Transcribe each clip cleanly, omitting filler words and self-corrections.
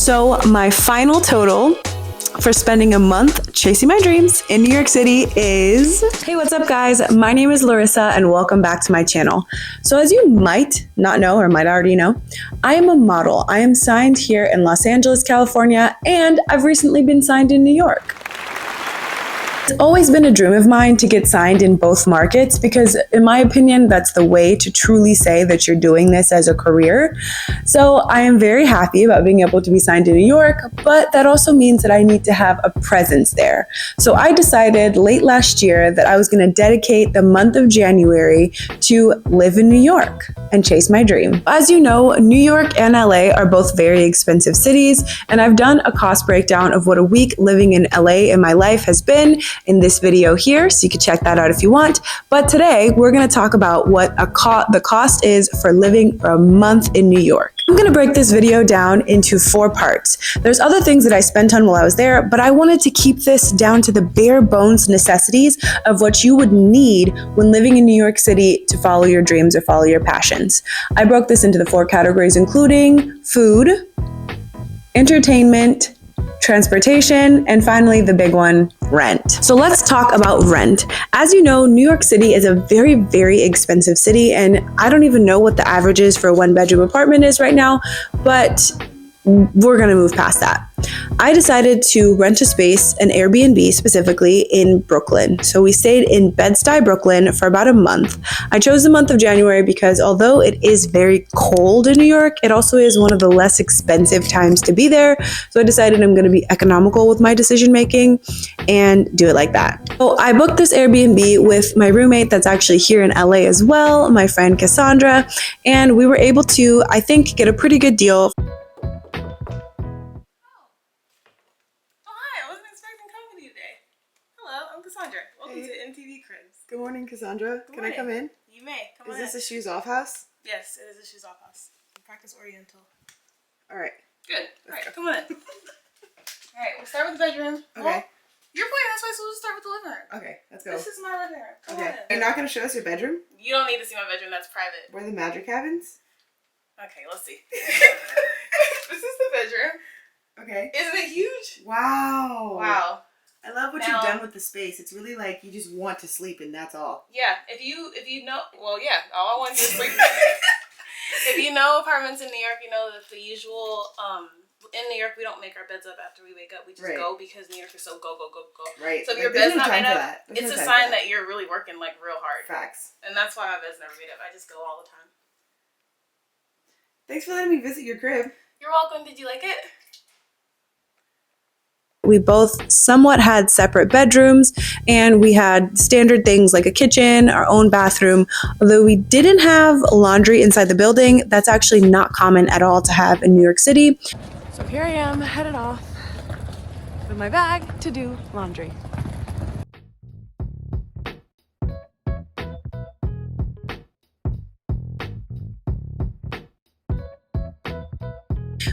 So my final total for spending a month chasing my dreams in New York City is... Hey, what's up guys? My name is Larissa and welcome back to my channel. So as you might not know or might already know, I am a model. I am signed here in Los Angeles, California, and I've recently been signed in New York. It's always been a dream of mine to get signed in both markets because, in my opinion, that's the way to truly say that you're doing this as a career. So I am very happy about being able to be signed in New York, but that also means that I need to have a presence there. So I decided late last year that I was going to dedicate the month of January to live in New York and chase my dream. As you know, New York and LA are both very expensive cities, and I've done a cost breakdown of what a week living in LA in my life has been in this video here, so you can check that out if you want. But today we're going to talk about what the cost is for living for a month in New York. I'm going to break this video down into 4 parts. There's other things that I spent on while I was there, but I wanted to keep this down to the bare bones necessities of what you would need when living in New York City to follow your dreams or follow your passions. I broke this into the 4 categories, including food, entertainment, transportation, and finally the big one, rent. So let's talk about rent. As you know, New York City is a very, very expensive city, and I don't even know what the average is for a 1-bedroom apartment is right now, but we're gonna move past that. I decided to rent a space, an Airbnb specifically, in Brooklyn. So we stayed in Bed-Stuy, Brooklyn for about a month. I chose the month of January because although it is very cold in New York, it also is one of the less expensive times to be there. So I decided I'm gonna be economical with my decision making and do it like that. So I booked this Airbnb with my roommate that's actually here in LA as well, my friend Cassandra, and we were able to, I think, get a pretty good deal. Welcome to MTV Cribs. Good morning, Cassandra. Can I come in? You may. Come on in. Is this a shoes off house? Yes, it is a shoes off house. Practice Oriental. All right. Good. All right, come on in. All right, we'll start with the bedroom. Okay. Well, your point. That's why we'll start with the living room. Okay, let's go. This is my living room. Come on in. You're not going to show us your bedroom? You don't need to see my bedroom. That's private. Where the magic happens? Okay, let's see. This is the bedroom. Okay. Isn't it huge? Wow. Wow. I love what you've done with the space. It's really like you just want to sleep and that's all. Yeah, if you know, well, yeah, all I want to do is sleep. If you know apartments in New York, you know that the usual, in New York, we don't make our beds up after we wake up. We just go because New York is so go. Right. So if your bed's not made up, it's a sign that you're really working like real hard. Facts. And that's why my bed's never made up. I just go all the time. Thanks for letting me visit your crib. You're welcome. Did you like it? We both somewhat had separate bedrooms, and we had standard things like a kitchen, our own bathroom. Although we didn't have laundry inside the building, that's actually not common at all to have in New York City. So here I am, headed off with my bag to do laundry.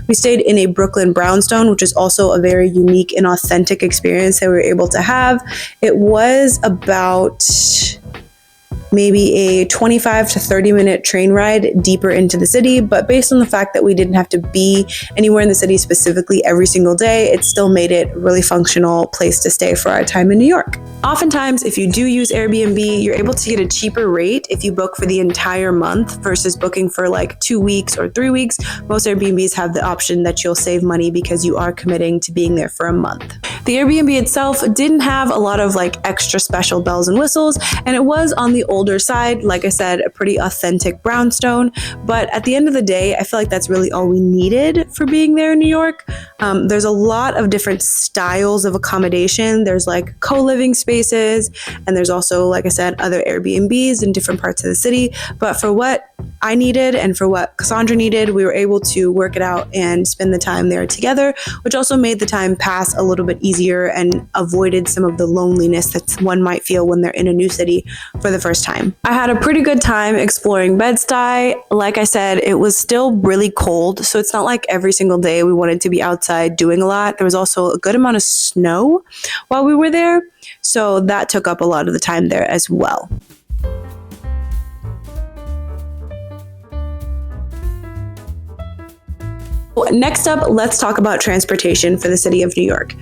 We stayed in a Brooklyn brownstone, which is also a very unique and authentic experience that we were able to have. It was about maybe a 25 to 30 minute train ride deeper into the city, but based on the fact that we didn't have to be anywhere in the city specifically every single day, it still made it a really functional place to stay for our time in New York. Oftentimes, if you do use Airbnb, you're able to get a cheaper rate if you book for the entire month versus booking for like 2 weeks or 3 weeks. Most Airbnbs have the option that you'll save money because you are committing to being there for a month. The Airbnb itself didn't have a lot of like extra special bells and whistles, and it was on the older side, like I said, a pretty authentic brownstone. But at the end of the day, I feel like that's really all we needed for being there in New York. There's a lot of different styles of accommodation. There's like co-living spaces, and there's also, like I said, other Airbnbs in different parts of the city. But for what I needed and for what Cassandra needed, we were able to work it out and spend the time there together, which also made the time pass a little bit easier and avoided some of the loneliness that one might feel when they're in a new city for the first time. I had a pretty good time exploring Bed-Stuy. Like I said, it was still really cold, so it's not like every single day we wanted to be outside doing a lot. There was also a good amount of snow while we were there, so that took up a lot of the time there as well. Next up, let's talk about transportation for the city of New York.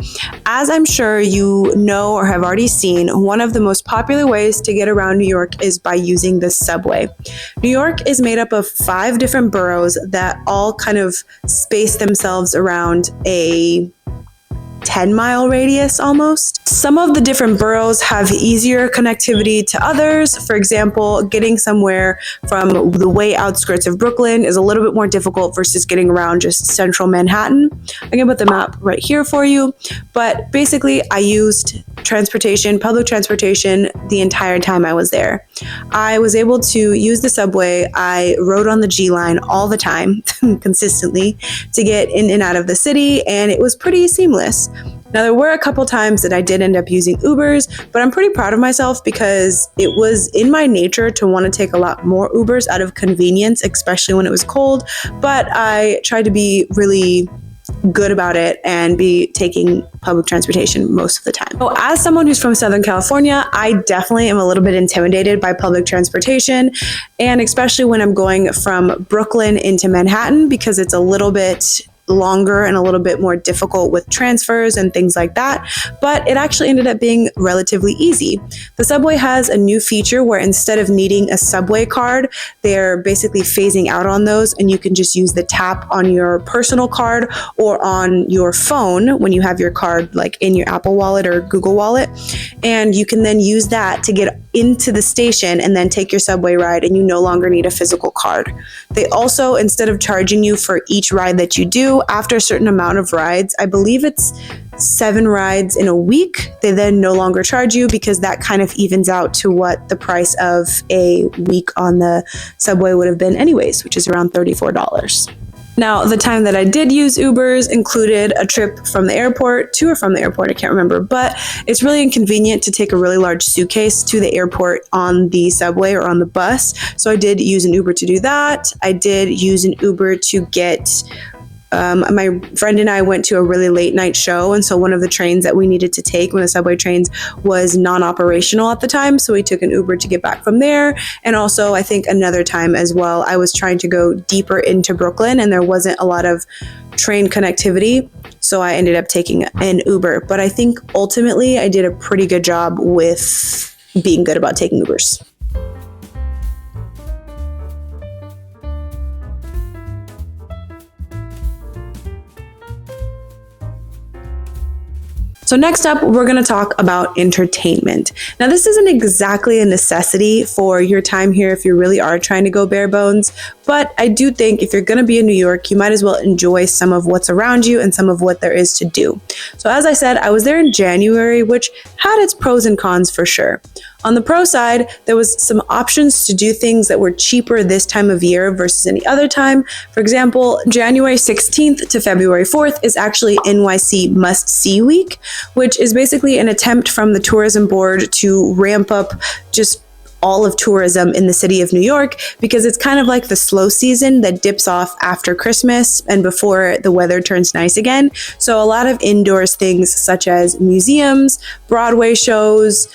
As I'm sure you know or have already seen, one of the most popular ways to get around New York is by using the subway. New York is made up of 5 different boroughs that all kind of space themselves around a 10-mile radius almost. Some of the different boroughs have easier connectivity to others. For example, getting somewhere from the way outskirts of Brooklyn is a little bit more difficult versus getting around just central Manhattan. I'm gonna put the map right here for you. But basically, I used public transportation, the entire time I was there. I was able to use the subway. I rode on the G line all the time, consistently, to get in and out of the city, and it was pretty seamless. Now, there were a couple times that I did end up using Ubers, but I'm pretty proud of myself because it was in my nature to want to take a lot more Ubers out of convenience, especially when it was cold. But I tried to be really good about it and be taking public transportation most of the time. So as someone who's from Southern California, I definitely am a little bit intimidated by public transportation, and especially when I'm going from Brooklyn into Manhattan, because it's a little bit longer and a little bit more difficult with transfers and things like that, but it actually ended up being relatively easy. The subway has a new feature where instead of needing a subway card, they're basically phasing out on those, and you can just use the tap on your personal card or on your phone when you have your card like in your Apple Wallet or Google Wallet, and you can then use that to get into the station and then take your subway ride, and you no longer need a physical card. They also, instead of charging you for each ride that you do, after a certain amount of rides, I believe it's 7 rides in a week, they then no longer charge you, because that kind of evens out to what the price of a week on the subway would have been anyways, which is around $34. Now, the time that I did use Ubers included a trip from the airport to or from the airport, I can't remember, but it's really inconvenient to take a really large suitcase to the airport on the subway or on the bus. So I did use an Uber to do that. I did use an Uber to get my friend and I went to a really late night show, and so one of the trains that we needed to take, one of the subway trains, was non-operational at the time, so we took an Uber to get back from there. And also, I think another time as well, I was trying to go deeper into Brooklyn and there wasn't a lot of train connectivity, so I ended up taking an Uber. But I think ultimately I did a pretty good job with being good about taking Ubers. So next up, we're going to talk about entertainment. Now, this isn't exactly a necessity for your time here if you really are trying to go bare bones, but I do think if you're going to be in New York, you might as well enjoy some of what's around you and some of what there is to do. So as I said, I was there in January, which had its pros and cons for sure. On the pro side, there was some options to do things that were cheaper this time of year versus any other time. For example, January 16th to February 4th is actually NYC Must See Week, which is basically an attempt from the tourism board to ramp up just all of tourism in the city of New York, because it's kind of like the slow season that dips off after Christmas and before the weather turns nice again. So a lot of indoors things such as museums, Broadway shows,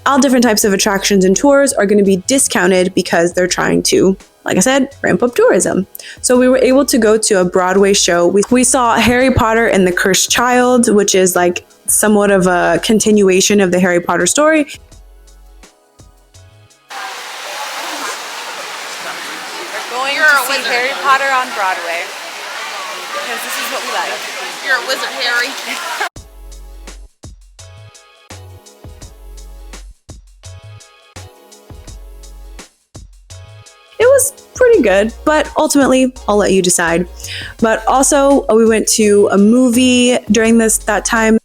all different types of attractions and tours are going to be discounted because they're trying to, like I said, ramp up tourism. So we were able to go to a Broadway show. We saw Harry Potter and the Cursed Child, which is like somewhat of a continuation of the Harry Potter story. We're going to see Harry Potter on Broadway because this is what we like. You're a wizard, Harry. It was pretty good, but ultimately I'll let you decide. But also we went to a movie during that time.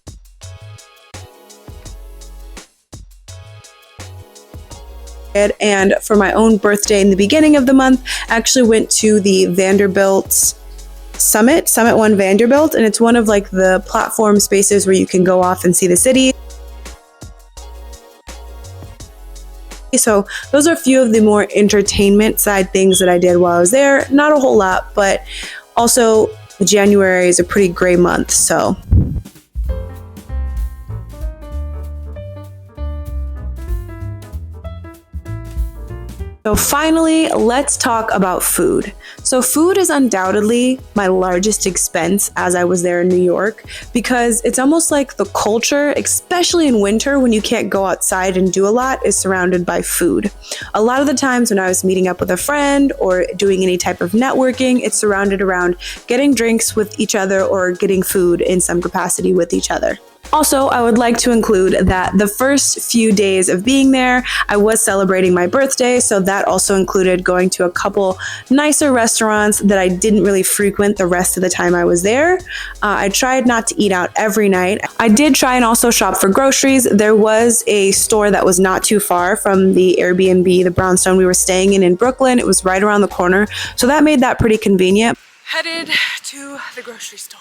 And for my own birthday in the beginning of the month, I actually went to the Vanderbilt Summit 1 Vanderbilt, and it's one of like the platform spaces where you can go off and see the city. So those are a few of the more entertainment side things that I did while I was there. Not a whole lot, but also January is a pretty gray month, so. So finally, let's talk about food. So food is undoubtedly my largest expense as I was there in New York, because it's almost like the culture, especially in winter when you can't go outside and do a lot, is surrounded by food. A lot of the times when I was meeting up with a friend or doing any type of networking, it's surrounded around getting drinks with each other or getting food in some capacity with each other. Also, I would like to include that the first few days of being there, I was celebrating my birthday, so that also included going to a couple nicer restaurants that I didn't really frequent the rest of the time I was there. I tried not to eat out every night. I did try and also shop for groceries. There was a store that was not too far from the Airbnb, the brownstone we were staying in Brooklyn. It was right around the corner, so that made that pretty convenient. Headed to the grocery store.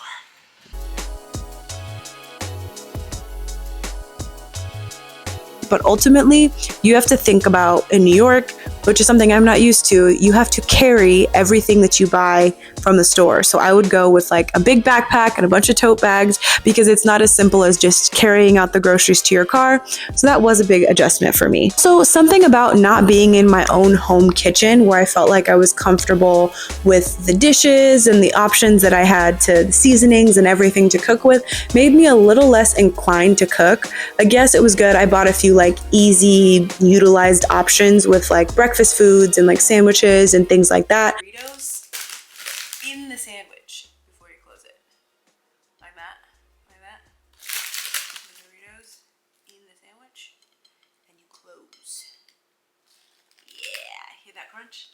But ultimately, you have to think about, in New York, which is something I'm not used to, you have to carry everything that you buy from the store. So I would go with like a big backpack and a bunch of tote bags, because it's not as simple as just carrying out the groceries to your car. So that was a big adjustment for me. So something about not being in my own home kitchen, where I felt like I was comfortable with the dishes and the options that I had, to the seasonings and everything to cook with, made me a little less inclined to cook. I guess it was good. I bought a few like easy utilized options with like breakfast foods and like sandwiches and things like that. Doritos in the sandwich before you close it. Like that. Like that. The Doritos in the sandwich and you close. Yeah, hear that crunch?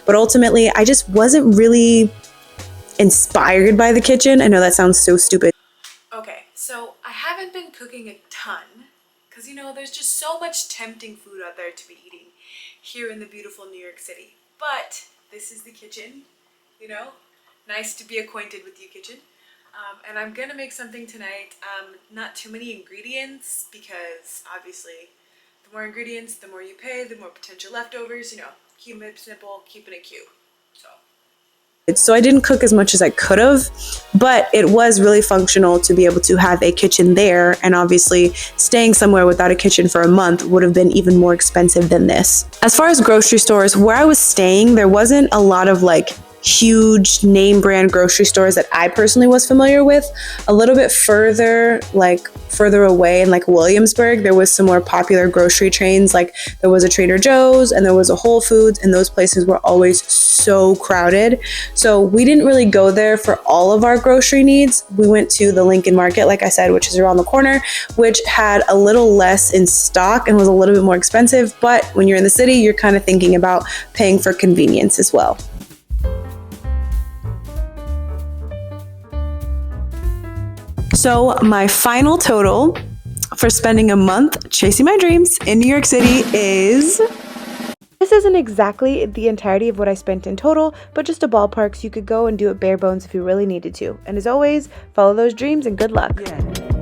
But ultimately, I just wasn't really inspired by the kitchen. I know that sounds so stupid. Okay, so I haven't been cooking a ton because, you know, there's just so much tempting food out there to be eating here in the beautiful New York City. But this is the kitchen, you know, nice to be acquainted with you, kitchen. And I'm gonna make something tonight. Not too many ingredients, because obviously the more ingredients, the more you pay, the more potential leftovers, you know, keep it simple, keeping it cute. So I didn't cook as much as I could have, but it was really functional to be able to have a kitchen there. And obviously staying somewhere without a kitchen for a month would have been even more expensive than this. As far as grocery stores, where I was staying, there wasn't a lot of like huge name brand grocery stores that I personally was familiar with. A little bit further away in like Williamsburg, there was some more popular grocery chains. Like there was a Trader Joe's and there was a Whole Foods, and those places were always so crowded. So we didn't really go there for all of our grocery needs. We went to the Lincoln Market, like I said, which is around the corner, which had a little less in stock and was a little bit more expensive. But when you're in the city, you're kind of thinking about paying for convenience as well. So my final total for spending a month chasing my dreams in New York City is... This isn't exactly the entirety of what I spent in total, but just a ballpark, so you could go and do it bare bones if you really needed to. And as always, follow those dreams and good luck. Yeah.